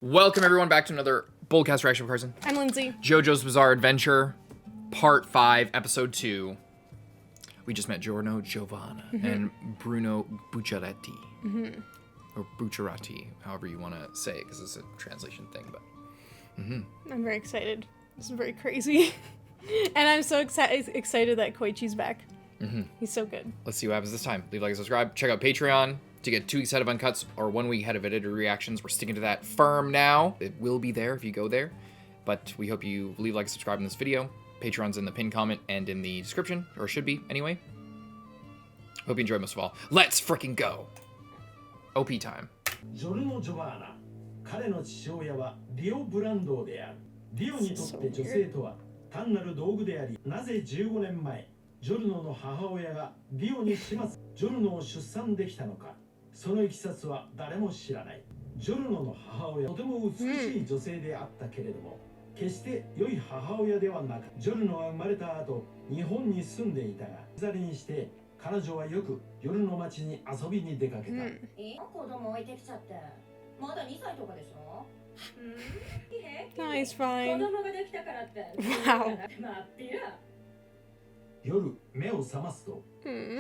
Welcome everyone back to another BOLDcast reaction of Carson. I'm Lindsay. Jojo's Bizarre Adventure, Part 5, Episode 2. We just met Giorno, Giovanna, and Bruno BUCCIARATI. Or BUCCIARATI, however you want to say it, because it's a translation thing, but... I'm very excited. This is very crazy. And I'm so excited that Koichi's back. He's so good. Let's see what happens this time. Leave a like and subscribe. Check out Patreon to get 2 weeks ahead of uncuts or 1 week ahead of edited reactions. We're sticking to that firm now. It will be there if you go there. But we hope you leave a like and subscribe in this video. Patreon's in the pinned comment and in the description, or should be anyway. Hope you enjoy most of all. Let's freaking go. OP time. Giorno Giovanna 彼の父親はリオ・ブランドーである。リオにとって女性とは単なる道具であり、なぜ15年前ジョルノの母親がリオに始末ジョルノを出産できたのか、そのいきさつは誰も知らない。ジョルノの母親はとても美しい女性であったけれども、決して良い母親ではなく、ジョルノは生まれた後日本に住んでいたが、ビザレにして彼女はよく夜の街に遊びに出かけた。子供置いてきちゃって、まだ2歳とかでしょ。No, he's fine. 子供ができたからって。 Wow. まっぴら。夜目を覚ますと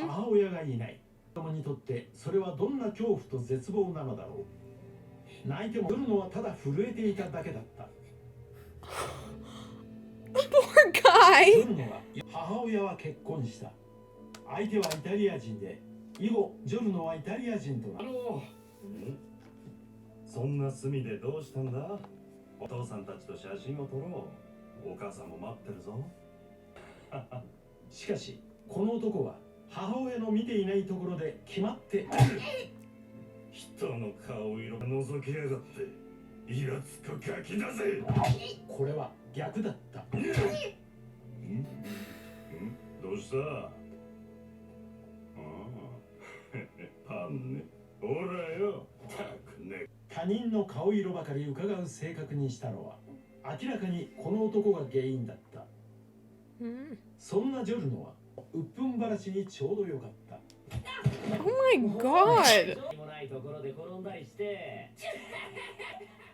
母親がいない。子供にとってそれはどんな恐怖と絶望なのだろう。泣いてもジョルノはただ震えていただけだった。Poor guy. ジョルノは母親は結婚した。相手はイタリア人で、以後ジョルノはイタリア人となる。そんな隅でどうしたんだ？お父さんたちと写真を撮ろう。お母さんも待ってるぞ。しかしこの男は母親の見ていないところで決まって人の顔色が覗きやがって、イラつくガキだぜ。これは逆だった。どうした？パンね。ほらよ。たくね。他人の顔色ばかり伺う性格にしたのは明らかにこの男が原因だった。そんなジョルノは鬱憤晴らしにちょうどよかった。 Oh my god. もないところで転んだりして。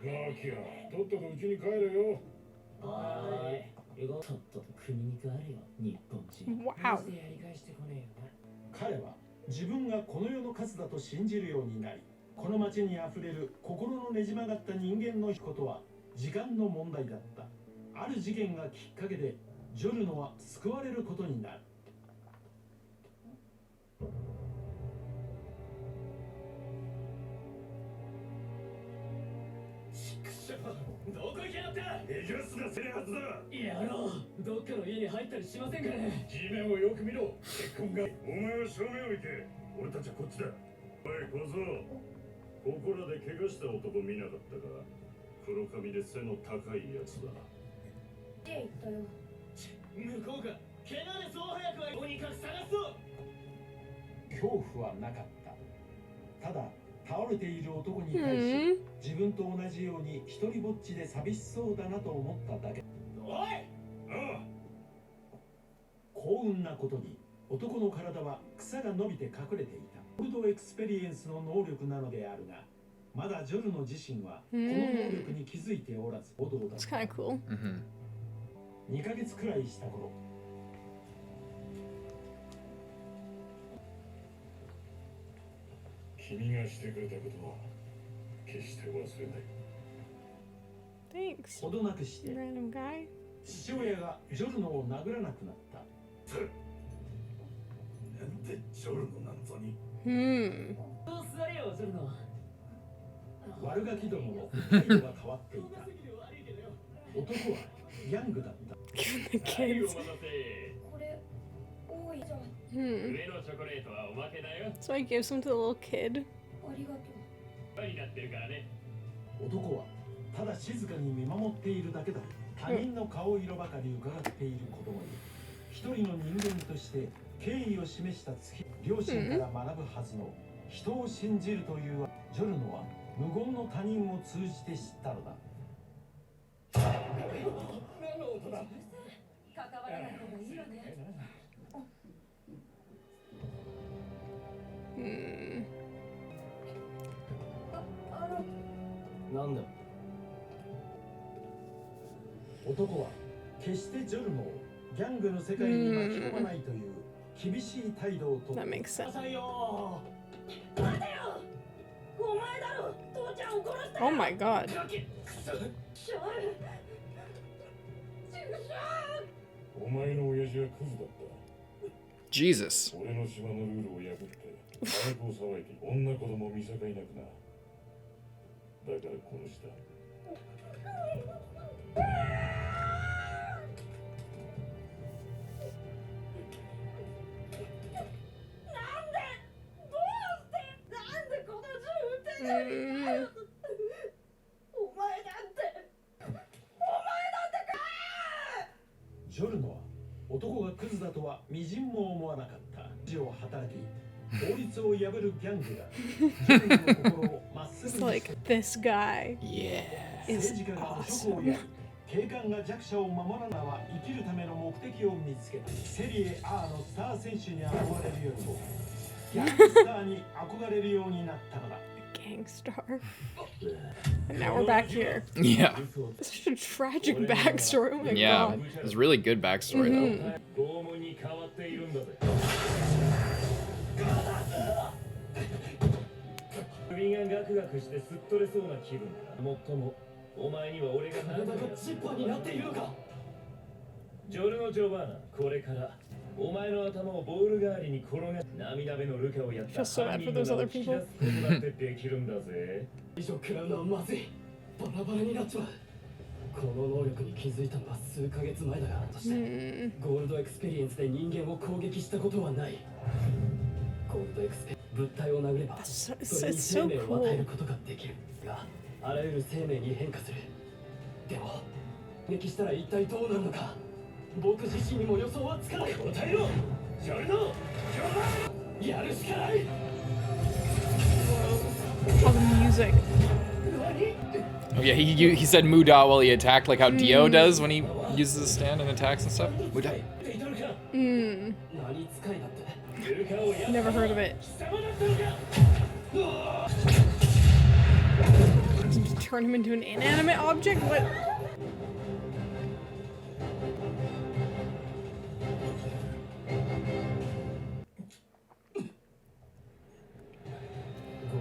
ガキや、とっととうちに帰れよ。はい。とっとと国に帰れよ、日本人。 Wow. でやり返してこねえよな。彼は自分がこの世の数だと信じるようになり、この街にあふれる心のねじ曲がった人間のことは時間の問題だった。ある事件がきっかけでジョルノは救われることになる。どこ行きやがった。えげすがせえはずだ。やろう。どっかの家に入ったりしませんかね。地面をよく見ろ。結婚が。お前は正面を行け。俺たちはこっちだ。おい小僧、ここらで怪我した男見なかったか。黒髪で背の高いやつだ。言ったよ。向こうが怪我でそう早くはとにかく探すぞ。恐怖はなかった。ただ倒れている男に対し自分と同じように一人ぼっちで寂しそうだなと思っただけ。おい。ああ。幸運なことに男の体は草が伸びて隠れていた。ゴールドエクスペリエンスの能力なのであるが、まだジョルノ自身はこの能力に気づいておらず報道だっ It's た。 kind of cool. 2ヶ月くらいした頃、君がしてくれたことは決して忘れない。 Thanks. ほどなくして Random guy. 父親がジョルノを殴らなくなった。なんでジョルノなんぞに。どうすれよ、ジョルノ。悪ガキどもの態度が変わっていた。男はヤングだった。 Give the kids. これ多いじゃん。上のチョコレートはおまけだよ。 So I give some to the little kid. ありがとう。になってるからね。男はただ静かに見守っているだけだ。他人の顔色ばかり伺っている子供に一人の人間として敬意を示した月、両親から学ぶはずの人を信じるというジョルノは無言の他人を通じて知ったのだ。何の音だ。関わらない方がいいよね。なんだ。男は決してジョルノをギャングの世界に巻き込まないという厳しい態度をとって That makes sense. 待てよお前だろ父ちゃんを殺した Oh my god. お前の親父はクズだった。 Jesus. 俺の島のルールを破って麻薬を騒いで女子供を見境なくな。だから殺した。なんでこの銃撃てないんだよお前だってジョルノは男がクズだとはみじんも思わなかった。字を働き法律を破るギャングがジョルノの心をまっす It's ぐにし like this guy Yeah. is 政治家が諸侯を awesome. やり警官が弱者を守らなは生きるための目的を見つけた。セリエ A のスター選手に憧れるよりもギャングスターに憧れるようになったのだ。 Gangstar. And now we're back here. Yeah. Such a tragic backstory. Oh my Yeah. god. It's a really good backstory, though. 拷問に変わっているんだぜ。首がガクガクしてすっとれそうな気分だ。もっともお前には俺が何だかチッパーになっているのか。ジョルノ・ジョバーナ、これからお前の頭をボール代わりに転がし涙目のルカをやった Feel so bad for those other people. ことだってできるんだぜ。以上食らうのはまずい。バラバラになっちまう。この能力に気づいたのは数ヶ月前だが、として ゴールドエクスペリエンスで人間を攻撃したことはない。ゴールドエクスペ物体を殴れば That's so, それに it's 生 so 命を与える cool. ことができるが、あらゆる生命に変化する。でも攻撃したら一体どうなるのか、僕自身にも予想はつかない。答えろジョルノ、やるしかない。 All the music. Oh yeah, he said Muda while he attacked, like how Dio does when he uses his stand and attacks and stuff. Muda. Never heard of it. Turn him into an inanimate object? What?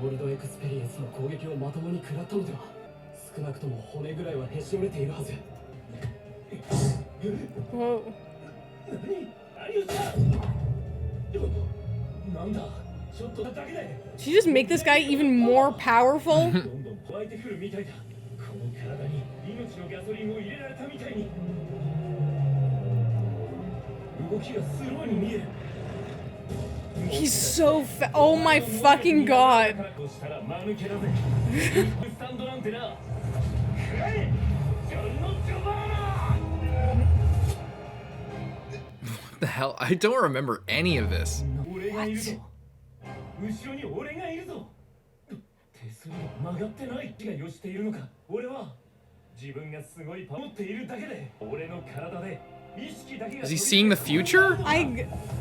Gold Experience の攻撃をまともに食らったのでは。少なくとも骨ぐらいはへし折れているはず。 Whoa. なんだちょっとだけで Did you just make this guy even more powerful? どんどん湧いてくるみたいだ。この体に命のガソリンを入れられたみたいに。動きがスローに見える。 He's so fat. Oh my fucking god. したら間抜けだぜ。スタンドなんてな。くらえジョルノ・ジョバーナ。 What the hell? I don't remember any of this. 俺がいるぞ。後ろに俺がいるぞ。手すりが曲がってない気がよしているのか。俺は自分がすごいパ持っているだけで俺の体で意識だけが。 Is he seeing the future?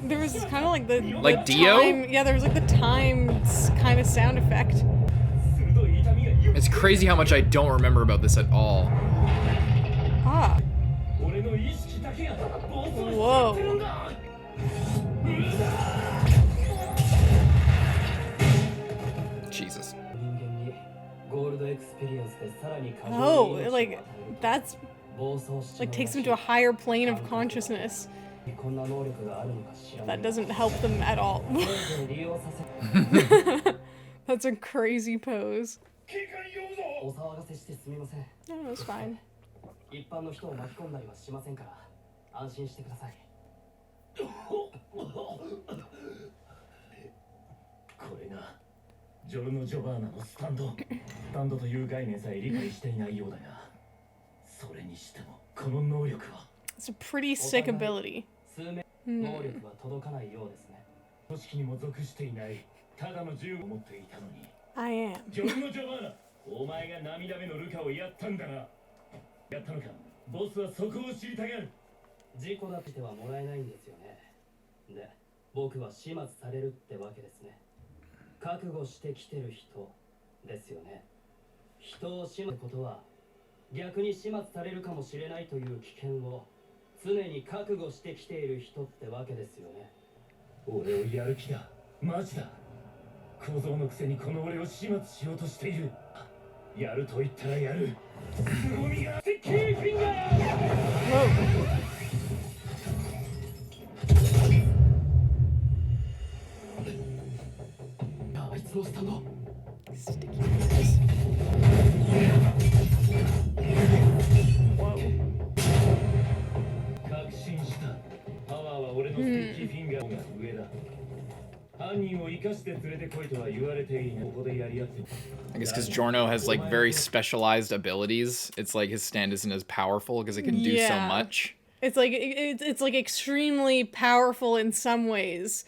There was kind of like the Like the Dio? time, yeah, there was like the time kind of sound effect. It's crazy how much I don't remember about this at all. Ah. 俺の意識だけが暴走しちゃ Whoa. ってるんだ。 Jesus. 人間にゴールドエクスペリエンスでさらに過剰に Oh, 命を like 与えると that's 暴走しちまう like takes him to a higher plane of consciousness. こんな能力があるのか知らない。 That doesn't help them at all. 利用させ That's a crazy pose. 警官呼ぶぞ。お騒がせしてすみません。 No, it's fine. 一般の人を巻き込んだりはしませんから安心してください。これがジョルノ・ジョバーナのスタンド。スタンドという概念さえ理解していないようだが、それにしてもこの能力は It's a pretty sick ability. 数名能力は届かないようですね。組織にも属していないただの銃を持っていたのに。 I am. ジョルノ・ジョバーナ、お前が涙目のルカをやったんだな。やったのか。ボスはそこを知りたがる。事故だってはもらえないんですよね。で、僕は始末されるってわけですね。覚悟してきてる人ですよね。人を始末することは逆に始末されるかもしれないという危険を常に覚悟してきている人ってわけですよね。俺をやる気だ。マジだ。小僧のくせにこの俺を始末しようとしている。やると言ったらやる。凄みが設計フィンガー。あいつのスタンド。確信した。パワーは俺のスティッキーフィンガーが上だ。犯人を生かして連れてこいとは言われていない。ここでやり合って。I guess because Giorno has like very specialized abilities, it's like his stand isn't as powerful because it can do so much. It's like it's like extremely powerful in some ways.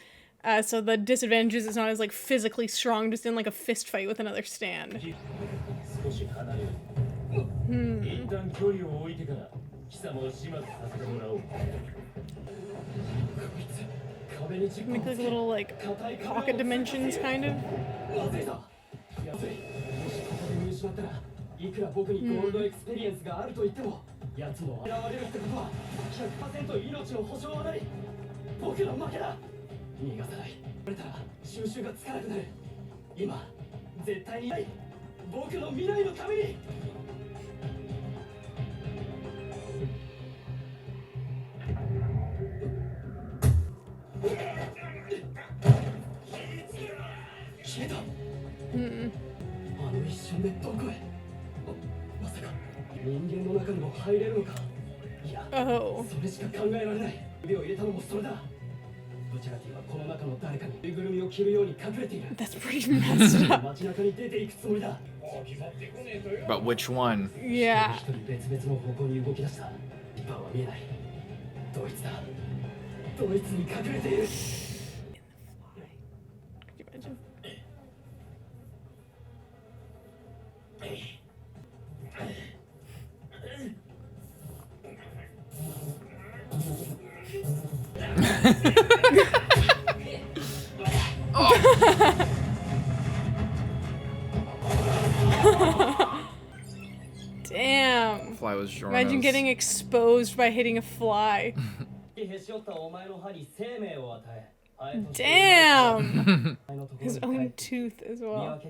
So the disadvantage is it's not as like physically strong, just in like a fist fight with another stand. 少し離れる。一旦距離を置いてから貴様を始末させてもらおう。Make like little like pocket dimensions kind of. いくら僕にゴールドエクスペリエンスがあると言っても、奴の現れるってことは 100% 命の保証はない。僕の負けだ。逃がさない。これたら収集がつかなくなる。今絶対にない。僕の未来のために。消えた。あの一瞬でどこへ。まさか人間の中にも入れるのか。いや、それしか考えられない。指を入れたのもそれだ。ブチャラティはこの中の誰かにぬいぐるみを着るように隠れている。 That's pretty messed up. 街中に出ていくつもりだ。 But which one? Yeah. 一人別々の方向に動き出した。今は見えない。ドイツだ。ドイツに隠れている。 Could you imagine? Damn. Fly was Giorno's. Imagine getting exposed by hitting a fly. Damn. His own tooth as well.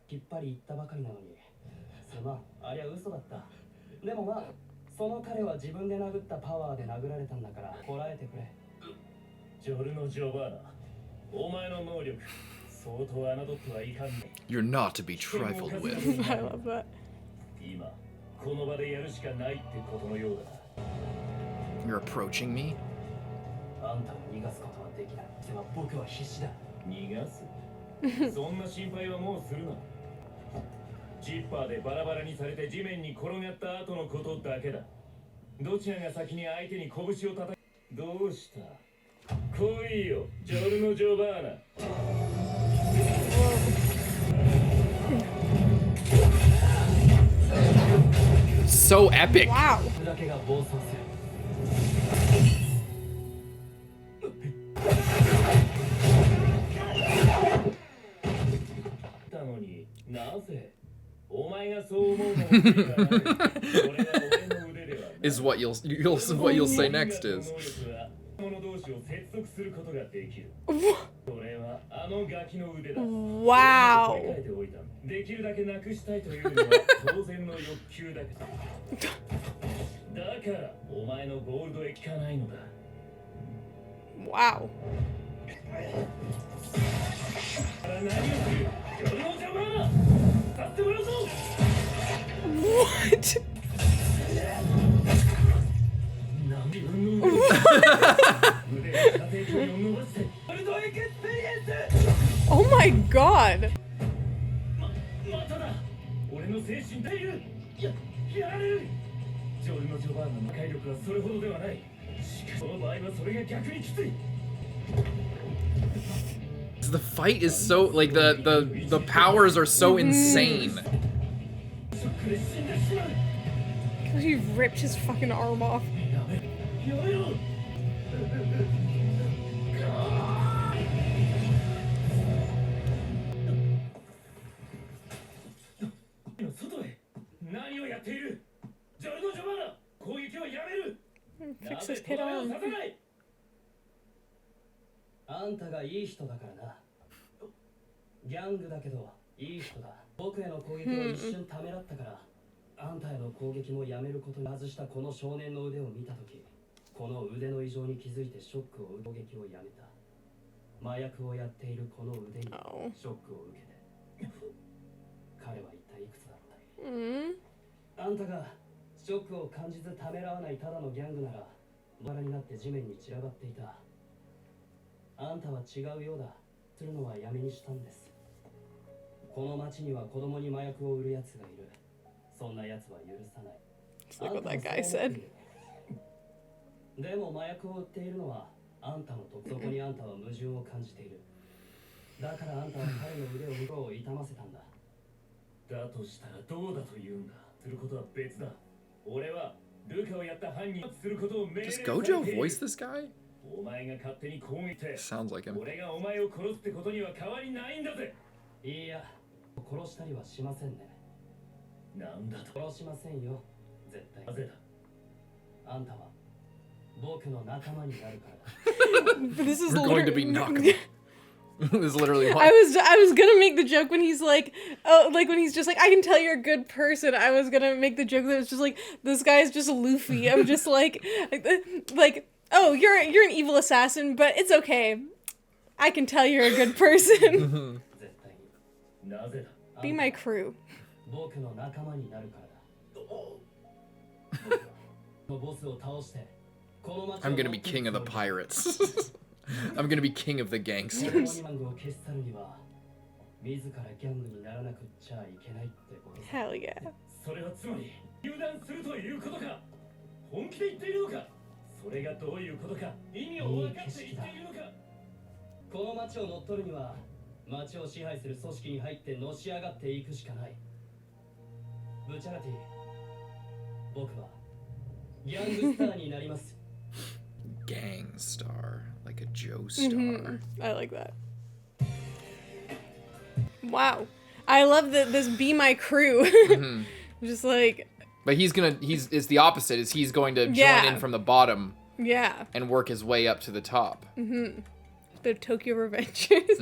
きっぱり言ったばかりなのに。すまん、ありゃ嘘だった。でもまあ、その彼は自分で殴ったパワーで殴られたんだから、こらえてくれ。ジョルノ・ジョバーナ、お前の能力、相当侮ってはいかんね。You're not to be trifled with. I love that. 今、この場でやるしかないってことのようだ。You're approaching me? あんたを逃がすことはできない。でも僕は必死だ。逃がすそんな心配はもうするな。ジッパーでバラバラにされて地面に転がった後のことだけだ。どちらが先に相手に拳を叩く。どうした来いよ、ジョルノ・ジョバーナ。So epic. Wow. だけが暴走する。たのになぜお前がそう思うのも無理がない。これは俺の腕ではない。Is what you'll say next is. 者同士を接続することができる。これはあのガキの腕だ。 Wow. できるだけなくしたいというのは当然の欲求だけど。だからお前のゴールドへ効かないのだ。 Wow. 何をする？夜の邪魔だ。させてもらうぞ。 What? Oh my god. まただ。俺の精神でいる。やられる。ジョルノ・ジョバーナの破壊力はそれほどではない。しかしその場合はそれが逆にきつい。 The fight is so like the powers are so insane. He ripped his fucking arm off. っている。ジョルノ・ジョバナ、攻撃をやめる。 Fix this kid arm. させない。あんたがいい人だからな。ギャングだけどいい人だ。僕への攻撃を一瞬ためらったから、あんたへの攻撃もやめることに外したこの少年の腕を見たとき、この腕の異常に気づいてショックを受け、攻撃をやめた。麻薬をやっているこの腕にショックを受けて。彼は一体いくつだったい？あんたがショックを感じずためらわないただのギャングなら、バラになって地面に散らばっていた。あんたは違うようだ。するのはやめにしたんです。この町には子供に麻薬を売るやつがいる。そんなやつは許さない。 It's like what that guy said. でも麻薬を売っているのはあんたのと、そこにあんたは矛盾を感じている。だからあんたは彼の腕を向こうを痛ませたんだ。だとしたらどうだと言うんだ。することは別だ。俺はルカをやった犯人をすることを命令 Does されてい Gojo る。 voice this guy? お前が勝手に攻撃して Sounds like him. 俺がお前を殺すってことには変わりないんだぜ。いや、殺したりはしませんね。なんだと。殺しませんよ。絶対。なぜだ。あんたは僕の仲間になるからだ。 This is We're going to be literally- Nakama. This is literally I what. was gonna make the joke when he's like, oh, like when he's just like, I can tell you're a good person. I was gonna make the joke that it's just like, this guy's just Luffy. I'm just like, oh, you're an evil assassin, but it's okay. I can tell you're a good person. 絶対に。なぜだ。 Be my crew. 僕の仲間になるからだ。ボスを倒して、この町を I'm gonna be king of the pirates. I'm gonna be king of the モ gangsters. ニマングを消し去るには、自らギャングにならなくっちゃいけないってことだ。 Hell yeah. それはつまり油断するということか。本気で言っているのか。それがどういうことか。意味を分かって言っているのか。この町を乗っ取るには、町を支配する組織に入ってのし上がっていくしかない。ブチャラティ、僕はギャングスターになります。 Gang star, like a Joe star. I like that. Wow. I love this be my crew. Just like, But it's the opposite. Is he's going to join Yeah. in from the bottom yeah. and work his way up to the top. Bit of Tokyo Revengers.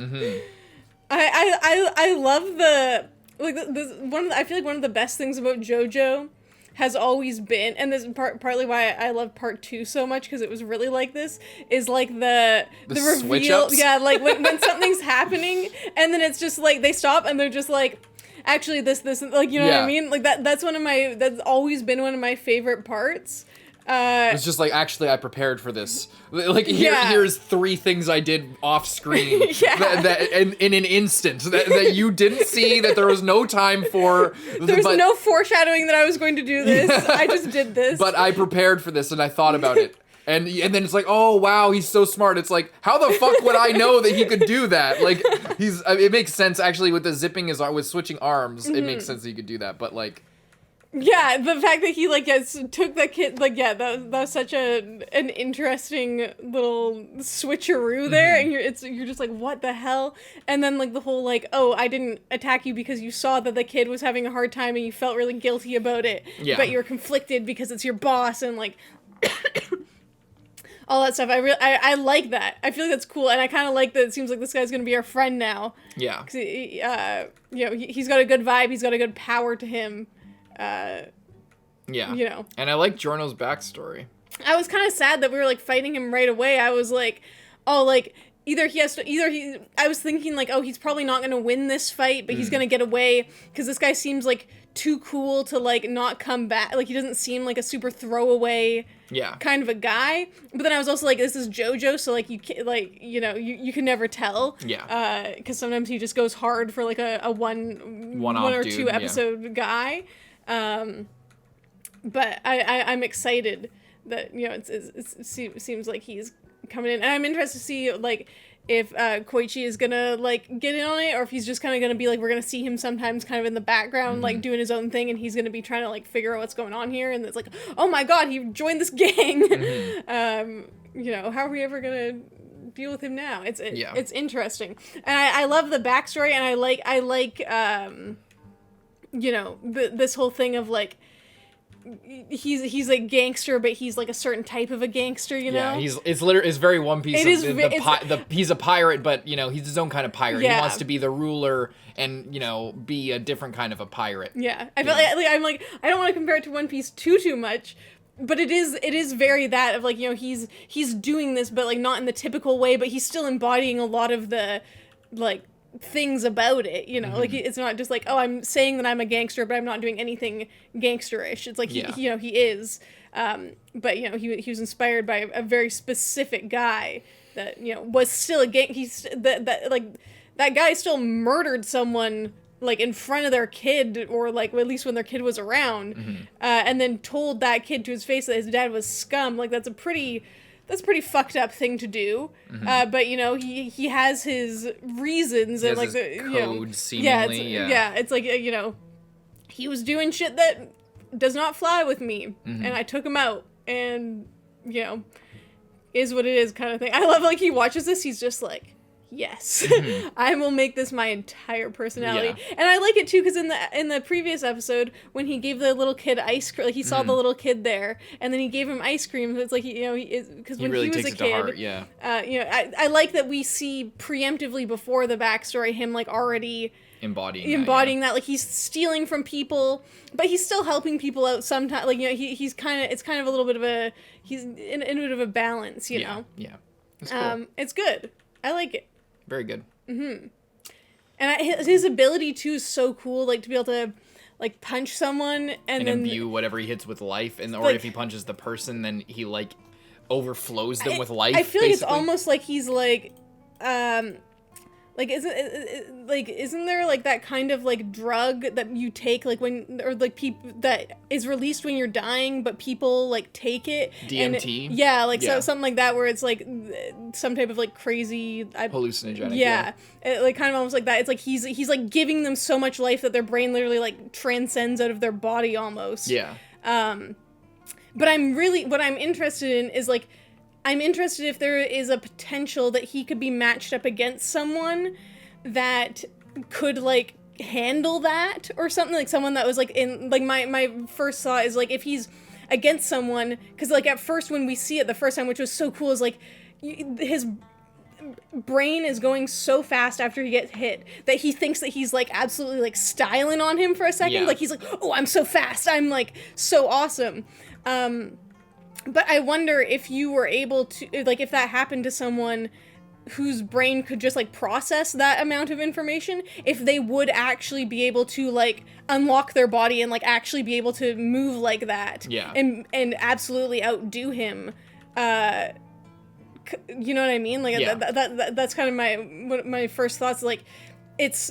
I love the like this one. I feel like one of the best things about JoJo has always been, and this is partly why I love part 2 so much, because it was really like this, is like the switch reveal. ups? Yeah, like when something's happening and then it's just like they stop and they're just like, actually this like, you know what Yeah. I mean? Like that's always been one of my favorite parts. It's just like, actually, I prepared for this. Like, Yeah. here's 3 things I did off screen Yeah. that in an instant that you didn't see, that there was no time for. There's but, no foreshadowing that I was going to do this. I just did this. But I prepared for this and I thought about it. And then it's like, oh wow, he's so smart. It's like, how the fuck would I know that he could do that? Like, it makes sense actually with the zipping with switching arms. It makes sense that he could do that. But like, yeah, the fact that he like took the kid, like, yeah, that was such an interesting little switcheroo there, and you're just like, what the hell? And then like the whole like, oh, I didn't attack you because you saw that the kid was having a hard time and you felt really guilty about it, Yeah. but you're conflicted because it's your boss and like all that stuff. I like that. I feel like that's cool, and I kind of like that. It seems like this guy's gonna be our friend now. yeah. 'Cause he's got a good vibe. He's got a good power to him. Yeah. You know. And I like Giorno's backstory. I was kind of sad that we were like fighting him right away. I was like, oh, like I was thinking like, oh, he's probably not gonna win this fight, but he's gonna get away because this guy seems like too cool to like not come back. Like he doesn't seem like a super throwaway Yeah. kind of a guy. But then I was also like, this is JoJo, so like you can never tell. Yeah. Because sometimes he just goes hard for like a one or dude, two yeah. episode guy. But I'm excited that, you know, it seems like he's coming in, and I'm interested to see like if Koichi is gonna like get in on it, or if he's just kind of gonna be like, we're gonna see him sometimes kind of in the background, like doing his own thing, and he's gonna be trying to like figure out what's going on here, and it's like, oh my god, he joined this gang. You know, how are we ever gonna deal with him now? It's interesting, and I love the backstory, and I like you know, this whole thing of like he's a gangster, but he's like a certain type of a gangster, you know? Yeah, it's very One Piece. It is he's a pirate, but you know, he's his own kind of pirate. Yeah. He wants to be the ruler and, you know, be a different kind of a pirate. Yeah. I feel like I'm like, I don't want to compare it to One Piece too much, but it is very that of like, you know, he's doing this, but like not in the typical way, but he's still embodying a lot of the like things about it, you know, like it's not just like, oh, I'm saying that I'm a gangster, but I'm not doing anything gangsterish. It's like, he is, but you know, he was inspired by a very specific guy that, you know, was still a that guy still murdered someone like in front of their kid, or like at least when their kid was around, and then told that kid to his face that his dad was scum. Like that's a pretty fucked up thing to do. But you know, he has his reasons, and like the code, you know, seemingly. It's like, you know, he was doing shit that does not fly with me, and I took him out, and you know, is what it is kind of thing. I love like he watches this, he's just like, yes, I will make this my entire personality. Yeah. And I like it too, because in the previous episode, when he gave the little kid ice cream, like he saw the little kid there, and then he gave him ice cream. It's like, you know, because when really he was takes a it to kid, heart, yeah. You know, I like that we see preemptively before the backstory him like already embodying that, like he's stealing from people, but he's still helping people out sometimes. Like, you know, it's kind of a little bit of a, he's in a bit of a balance, you know. Yeah, it's cool. It's good. I like it. Very good. And his ability too is so cool, like to be able to like punch someone and then imbue whatever he hits with life, or like, if he punches the person, then he like overflows them with life. I feel like it's almost like he's like isn't there like that kind of like drug that you take like when, or like people that is released when you're dying, but people like take it, DMT? So something like that, where it's like some type of like crazy hallucinogenic, like kind of almost like that. It's like he's like giving them so much life that their brain literally like transcends out of their body almost. But what I'm interested in is like, I'm interested if there is a potential that he could be matched up against someone that could like handle that or something, like someone that was like in like my first thought is like if he's against someone, because like at first when we see it the first time, which was so cool, is like his brain is going so fast after he gets hit that he thinks that he's like absolutely like styling on him for a second, like he's like, oh, I'm so fast, I'm like so awesome. But I wonder if you were able to, like, if that happened to someone whose brain could just, like, process that amount of information, if they would actually be able to, like, unlock their body and, like, actually be able to move like that. And absolutely outdo him. You know what I mean? Like, that's kind of my first thoughts. Like, it's...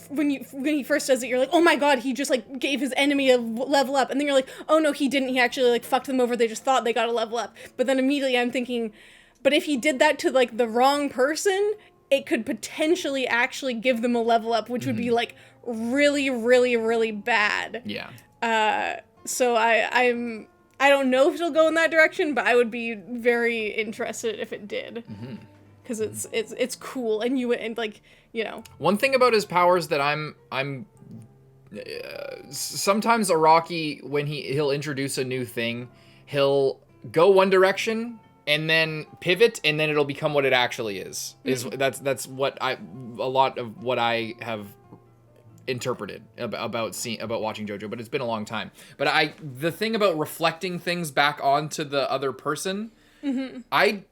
when he first does it, you're like, oh my god, he just like gave his enemy a level up, and then you're like, oh no, he didn't, he actually like fucked them over, they just thought they got a level up. But then immediately I'm thinking, but if he did that to like the wrong person, it could potentially actually give them a level up, which would be like really, really, really bad. So I don't know if it'll go in that direction, but I would be very interested if it did. Because it's cool, and like, you know. One thing about his powers that I'm sometimes Araki, when he'll introduce a new thing, he'll go one direction and then pivot, and then it'll become what it actually is. That's what a lot of what I have interpreted about watching JoJo, but it's been a long time. But the thing about reflecting things back onto the other person, I'm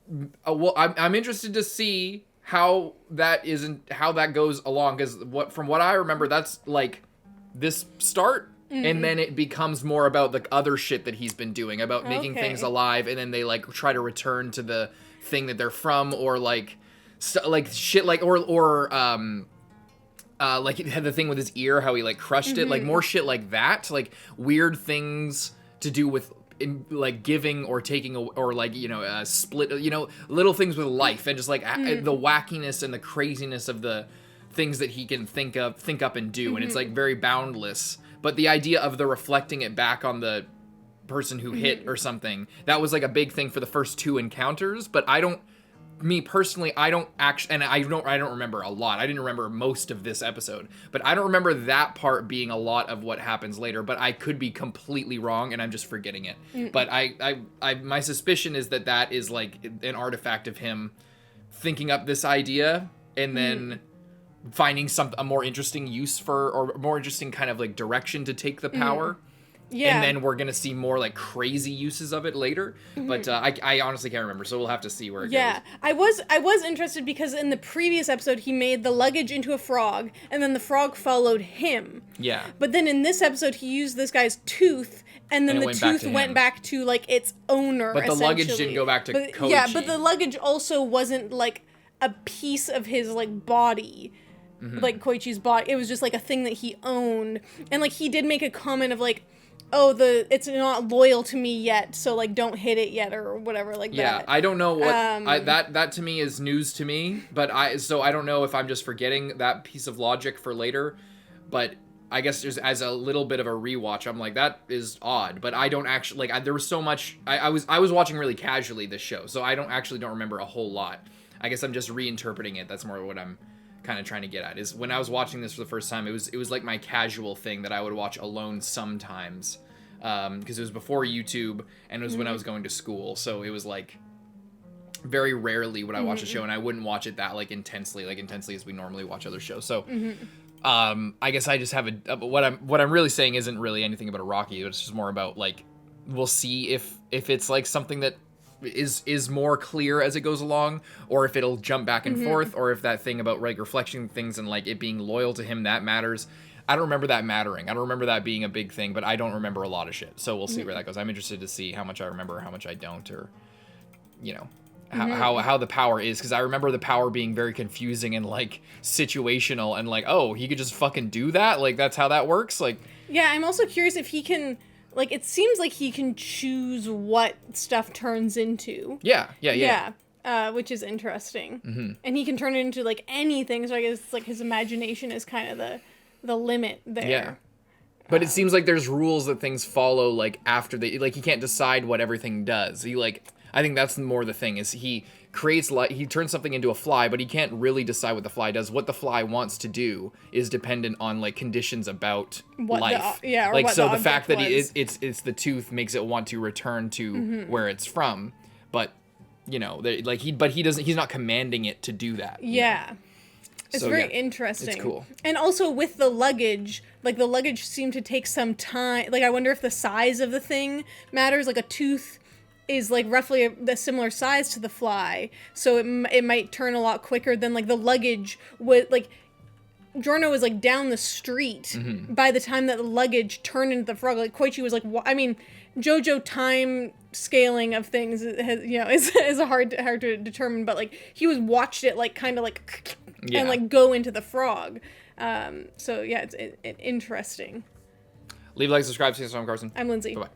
interested to see how that goes along, because from what I remember, that's like this start, and then it becomes more about the other shit that he's been doing, about making things alive, and then they like try to return to the thing that they're from, or like shit like like he had the thing with his ear, how he like crushed it, like more shit like that, like weird things to do with like giving or taking, or like, you know, split, you know, little things with life, and just like the wackiness and the craziness of the things that he can think up and do, and it's like very boundless. But the idea of the reflecting it back on the person who hit or something, that was like a big thing for the first two encounters, but I don't me personally, I don't actually, and I don't remember a lot. I didn't remember most of this episode, but I don't remember that part being a lot of what happens later, but I could be completely wrong and I'm just forgetting it. But I my suspicion is that is like an artifact of him thinking up this idea and then finding a more interesting use or more interesting kind of like direction to take the power. Yeah. And then we're going to see more like crazy uses of it later. But I honestly can't remember. So we'll have to see where it goes. I was interested because in the previous episode, he made the luggage into a frog and then the frog followed him. Yeah. But then in this episode, he used this guy's tooth and then the tooth went back to like its owner. But the luggage didn't go back to Koichi. Yeah, but the luggage also wasn't like a piece of his like body. Like Koichi's body. It was just like a thing that he owned. And like he did make a comment of like, oh, it's not loyal to me yet, so like don't hit it yet or whatever like that. Yeah, I don't know what that to me is news to me, but I don't know if I'm just forgetting that piece of logic for later, but I guess just as a little bit of a rewatch, I'm like, that is odd, but I don't actually like there was so much I was watching really casually this show, so I don't remember a whole lot. I guess I'm just reinterpreting it. That's more what I'm kind of trying to get at, is when I was watching this for the first time, it was like my casual thing that I would watch alone sometimes, because it was before YouTube and it was when I was going to school, so it was like very rarely would I watch a show, and I wouldn't watch it that like intensely as we normally watch other shows. So I guess I just have what I'm really saying isn't really anything about a Rocky, it's just more about like we'll see if it's like something that is more clear as it goes along, or if it'll jump back and forth, or if that thing about like reflecting things and like it being loyal to him, that matters. I don't remember that mattering. I don't remember that being a big thing, but I don't remember a lot of shit. So we'll see where that goes. I'm interested to see how much I remember, how much I don't, or you know, how the power is, because I remember the power being very confusing and like situational and like, oh, he could just fucking do that, like that's how that works. Like, yeah, I'm also curious if he can. Like, it seems like he can choose what stuff turns into. Yeah. Which is interesting. And he can turn it into, like, anything, so I guess it's like his imagination is kind of the limit there. Yeah. But it seems like there's rules that things follow, like, after like, he can't decide what everything does. He, like, I think that's more the thing, is he creates, like, he turns something into a fly, but he can't really decide what the fly does. What the fly wants to do is dependent on, like, conditions about life. Or like, what so the fact that it's the tooth makes it want to return to where it's from, but, you know, like, he's not commanding it to do that. Yeah. It's so, very interesting. It's cool. And also with the luggage, like the luggage seemed to take some time. Like, I wonder if the size of the thing matters. Like, a tooth is like roughly the similar size to the fly, so it might turn a lot quicker than like the luggage would. Like, Giorno was like down the street by the time that the luggage turned into the frog. Like, Koichi was like, I mean, Jojo time scaling of things has, you know, is hard to determine, but like he was watched it like kind of like and like go into the frog. So yeah, it's interesting. Leave a like, subscribe. See you next time. I'm Carson. I'm Lindsay. Bye-bye.